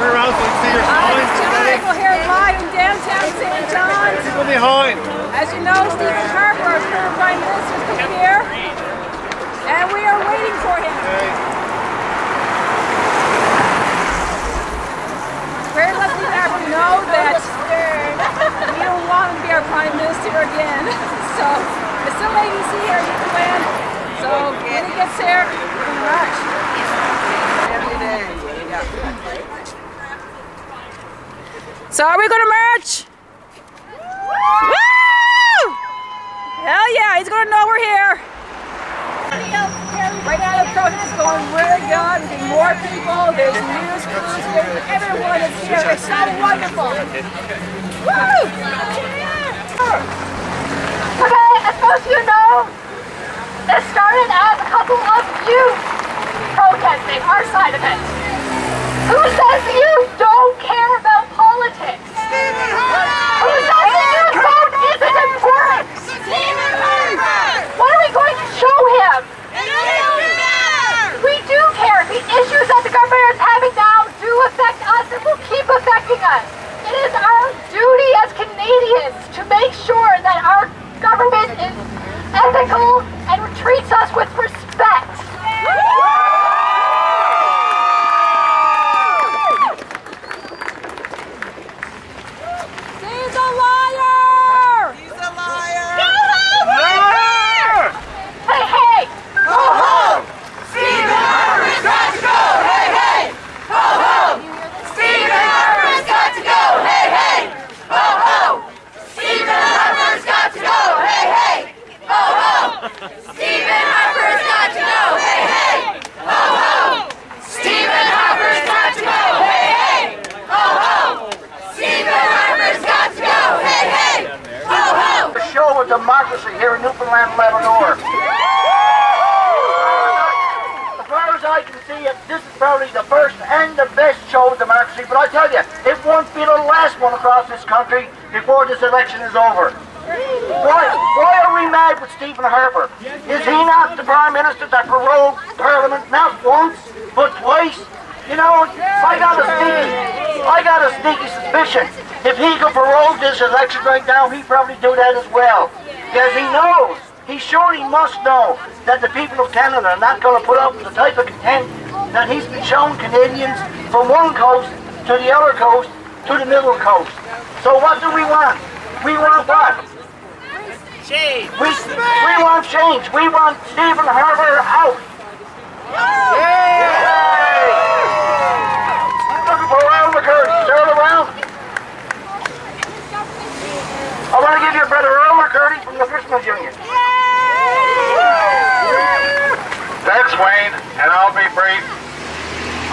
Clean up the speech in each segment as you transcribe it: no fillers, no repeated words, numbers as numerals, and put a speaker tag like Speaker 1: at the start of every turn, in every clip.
Speaker 1: Turn around so you can see your signs.
Speaker 2: We're here live in downtown St. John.
Speaker 1: People behind.
Speaker 2: As you know, Stephen Harper, our current Prime Minister, is here, and we are waiting for him. Very lucky that we know that we don't want him to be our Prime Minister again. So, there's still ABC here in Newfoundland. So, when he gets here, we're going to rush. Every day. Yeah. So, are we going to march? Woo! Hell yeah, he's going to know we're here. Right now the protest is going really good. We're getting more people. There's news crews. Everyone is here. It's so wonderful. Woo!
Speaker 3: Okay, as most of you know, this started as a couple of youth protesting our side of it. Who says you don't care about politics? Who says the youth vote isn't important? What are we going to show him? We do care. The issues that the government is having now do affect us and will keep affecting us. It is our duty as Canadians to make sure that our government is ethical and treats us with respect.
Speaker 2: He's a liar!
Speaker 4: He's a liar!
Speaker 3: Go home! Liar! Hey, hey!
Speaker 4: Go home! Stephen Harper's got to go! Hey, hey! Go home! Stephen Harper's got to go! Hey, hey! Go home! Stephen Harper's got to go! Hey, hey! Go home! Stephen Harper's got to go! Hey, hey! Go home! Stephen Harper's got to go! Hey, hey! Go home! Stephen Harper's got to go! Hey, hey! Go home!
Speaker 5: The show of democracy here in Newfoundland and Labrador. As far as I can see it, this is probably the first and the best show of democracy, but I tell you, it won't be the last one across this country before this election is over. Why are we mad with Stephen Harper? Is he not the Prime Minister that prorogued Parliament not once, but twice? You know, I got a sneaky suspicion. If he could prorogue this election right now, he'd probably do that as well. Because he knows, he surely must know, that the people of Canada are not going to put up with the type of contempt that he's been showing Canadians from one coast to the other coast to the middle coast. So what do we want? We want what?
Speaker 4: Change!
Speaker 5: We want change. We want Stephen Harper out. Yay! I'm looking for around the curtain. Is Earl around? I want to give you brother Earl McCurdy from the Fisherman's Union.
Speaker 6: Thanks, Wayne, and I'll be brief.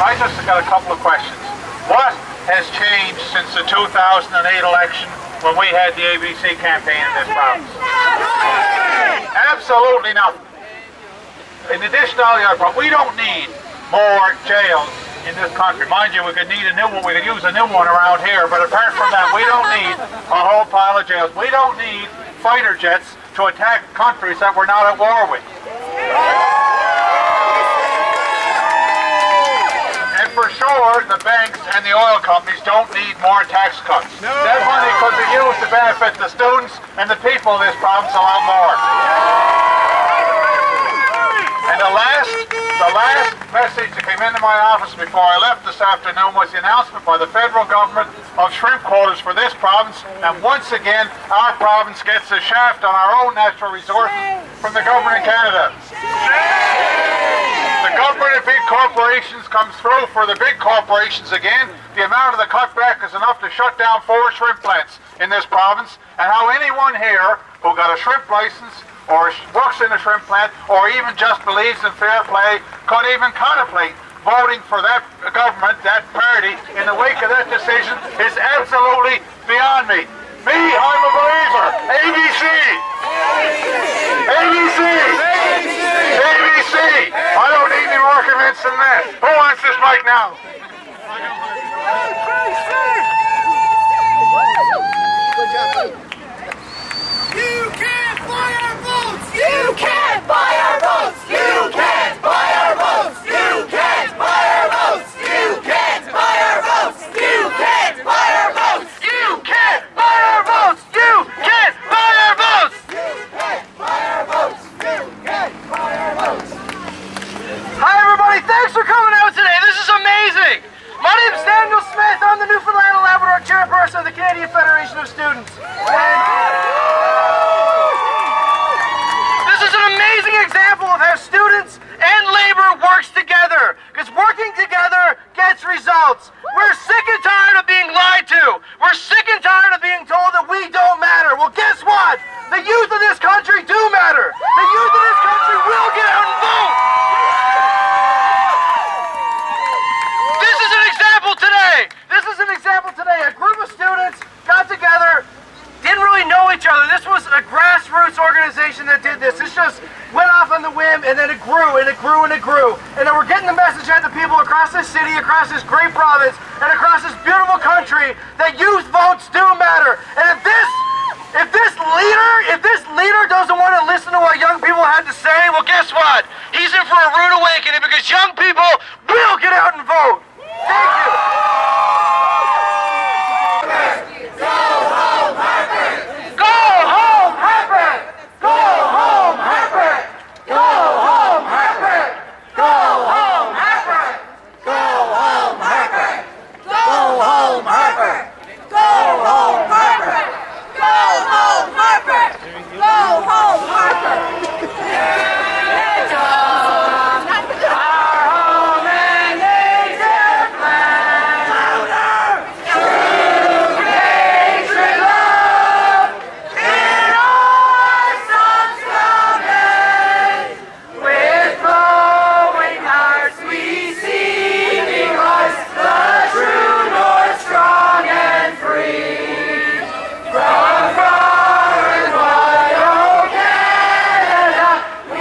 Speaker 6: I just got a couple of questions. What has changed since the 2008 election when we had the ABC campaign in this province? Absolutely nothing. In addition to all the other problems, we don't need more jails in this country. Mind you, we could need a new one. We could use a new one around here, but apart from that, we don't need a whole pile of jails. We don't need fighter jets to attack countries that we're not at war with. And for sure, the banks and the oil companies don't need more tax cuts. That money could be used to benefit the students and the people of this province a lot more. And the last message that came into my office before I left this afternoon was the announcement by the federal government of shrimp quotas for this province, and once again our province gets a shaft on our own natural resources from the government of Canada. The government of big corporations comes through for the big corporations again. The amount of the cutback is enough to shut down 4 shrimp plants in this province, and how anyone here who got a shrimp license or works in a shrimp plant, or even just believes in fair play, could even contemplate voting for that government, that party, in the wake of that decision is absolutely beyond me. Me, I'm a believer. ABC! ABC! ABC! I don't need any more convinced than that. Who wants this mic now?
Speaker 4: You can't buy our votes! You can't buy our votes! You can't buy our votes! You can't buy our votes! You can't buy our votes!
Speaker 7: Canadian Federation of Students. And this is an amazing example of how students and labor works together, because working together gets results. We're sick and tired of being lied to. We're sick and tired of being told that we don't matter. Well, guess what? The youth of this country do matter. The youth of this country will get out and vote. This is an example today. This is an example today. A group of students got together, didn't really know each other. This was a grassroots organization that did this. This just went off on the whim, and then it grew, and it grew, and it grew. And then we're getting the message out to people across this city, across this great province, and across this beautiful country that youth votes do matter. And if this leader doesn't want to listen to what young people have to say, well, guess what? He's in for a rude awakening, because young people will get out and vote. Thank you.
Speaker 4: Go home, Harper!
Speaker 7: Go home, Harper! Go home, Harper!
Speaker 4: Go home, Harper! Go home, Harper! Go home, Harper! Go home, Harper! Go home, Harper! Go home, Harper! Go home, Harper!
Speaker 7: Our home and native land. Louder! True hatred, love in our sons coming. With glowing hearts we seeking us, the true north, strong and free. From far and wide, oh Canada,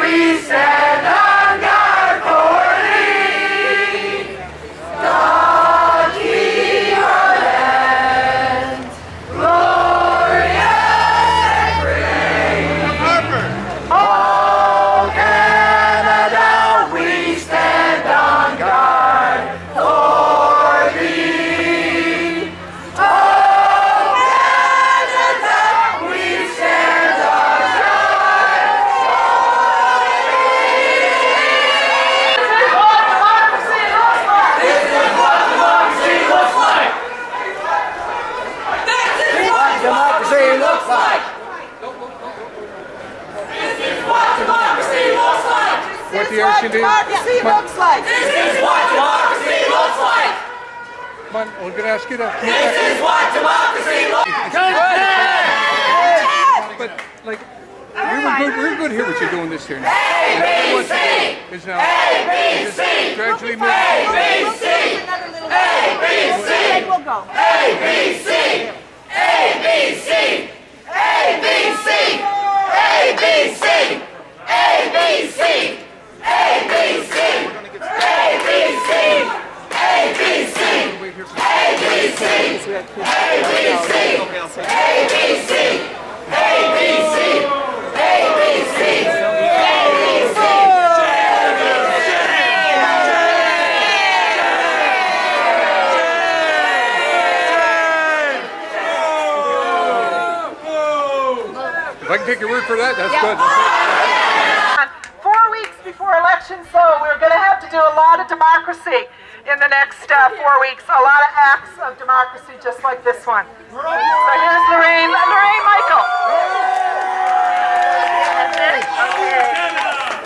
Speaker 7: we stand on guard for thee. God keep our land glorious and free. Oh Canada, we stand on guard for thee. Oh Canada, we stand on guard
Speaker 4: This is what democracy looks like! This is what democracy looks like! This is what democracy looks like!
Speaker 8: What the ocean is.
Speaker 4: Democracy looks like! This is what democracy looks like!
Speaker 8: Come on, we're gonna ask you to.
Speaker 4: This is what democracy looks like!
Speaker 8: But like, we're good here. What you're doing this here now.
Speaker 4: ABC!
Speaker 8: Is now
Speaker 4: ABC!
Speaker 8: gradually moving.
Speaker 4: ABC! ABC!
Speaker 2: We'll go.
Speaker 4: ABC! ABC! ABC! ABC! ABC! ABC! ABC! ABC!
Speaker 8: Wait here for
Speaker 4: ABC! ABC! ABC!
Speaker 8: If I can take your word for that, that's good.
Speaker 9: 4 weeks before election, so we're going to have to do a lot of democracy in the next 4 weeks. A lot of acts of democracy just like this one. So here's Lorraine Michael.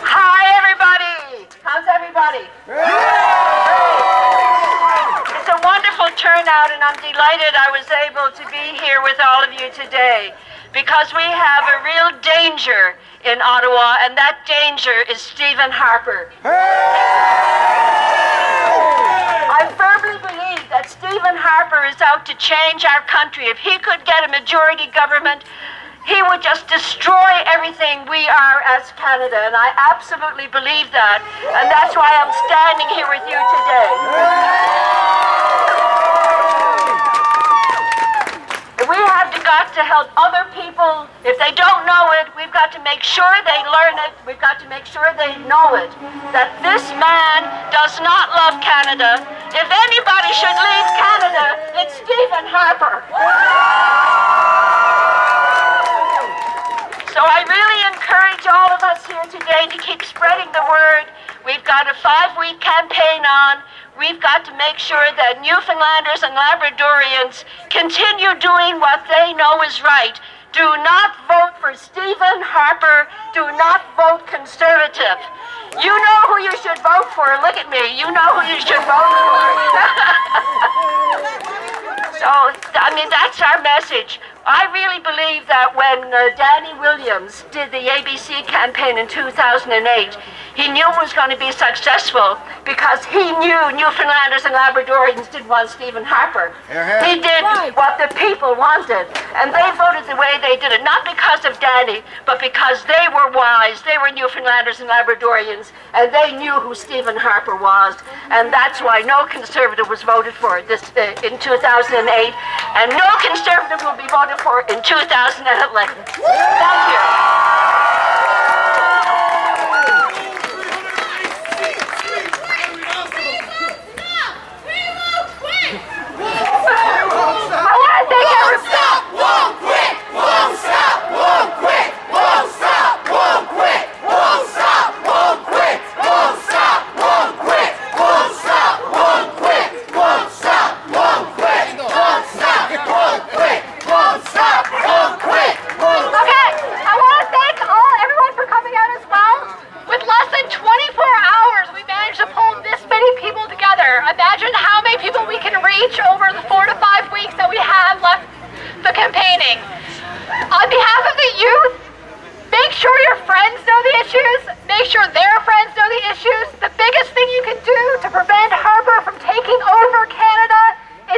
Speaker 9: Hi everybody! How's everybody? It's a wonderful turnout, and I'm delighted I was able to be here with all of you today, because we have a real danger in Ottawa, and that danger is Stephen Harper. I firmly believe that Stephen Harper is out to change our country. If he could get a majority government, he would just destroy everything we are as Canada, and I absolutely believe that, and that's why I'm standing here with you today. We have got to help other people. If they don't know it, we've got to make sure they learn it. We've got to make sure they know it. That this man does not love Canada. If anybody should leave Canada, it's Stephen Harper. So I really encourage all of us here today to keep spreading the word. We've got a 5-week campaign on. We've got to make sure that Newfoundlanders and Labradorians continue doing what they know is right. Do not vote for Stephen Harper. Do not vote Conservative. You know who you should vote for. Look at me. You know who you should vote for. So, I mean, that's our message. I really believe that when Danny Williams did the ABC campaign in 2008, he knew it was going to be successful because he knew Newfoundlanders and Labradorians didn't want Stephen Harper. He did what the people wanted, and they voted the way they did it, not because of Danny, but because they were wise. They were Newfoundlanders and Labradorians, and they knew who Stephen Harper was, and that's why no Conservative was voted for this in 2008, and no Conservative will be voted for in 2011. Thank you.
Speaker 3: Imagine how many people we can reach over the 4 to 5 weeks that we have left the campaigning. On behalf of the youth, make sure your friends know the issues, make sure their friends know the issues. The biggest thing you can do to prevent Harper from taking over Canada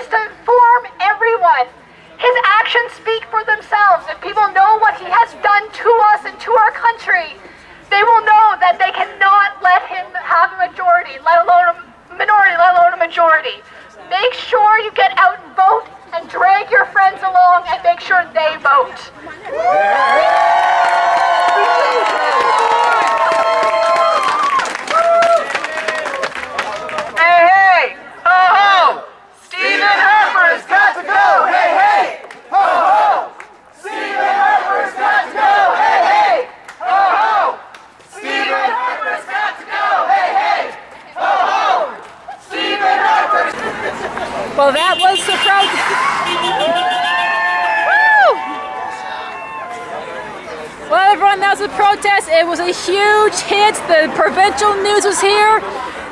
Speaker 3: is to inform everyone. His actions speak for themselves. If people know what he has done to us and to our country, they will know that they cannot let him have a majority, let alone a minority, let alone a majority. Make sure you get out and vote and drag your friends along and make sure they vote.
Speaker 7: Hey, hey! Ho, ho! Stephen Harper has got to go! Hey, hey! Ho, ho! Stephen Harper has got to go! Hey, hey! Ho, ho! Stephen Harper has got to go! Hey, hey! Ho, ho! Stephen Harper!
Speaker 2: Well, that was the protest. Well, everyone, that was a protest. It was a huge hit. The provincial news was here.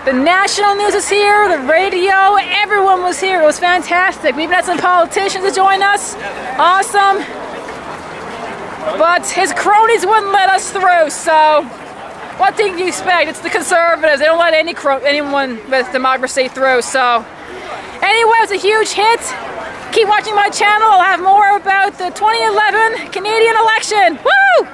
Speaker 2: The national news was here. The radio, everyone was here. It was fantastic. We even had some politicians to join us. Awesome. But his cronies wouldn't let us through, so what do you expect? It's the Conservatives. They don't let anyone with democracy through, so anyway, it was a huge hit. Keep watching my channel. I'll have more about the 2011 Canadian election. Woo!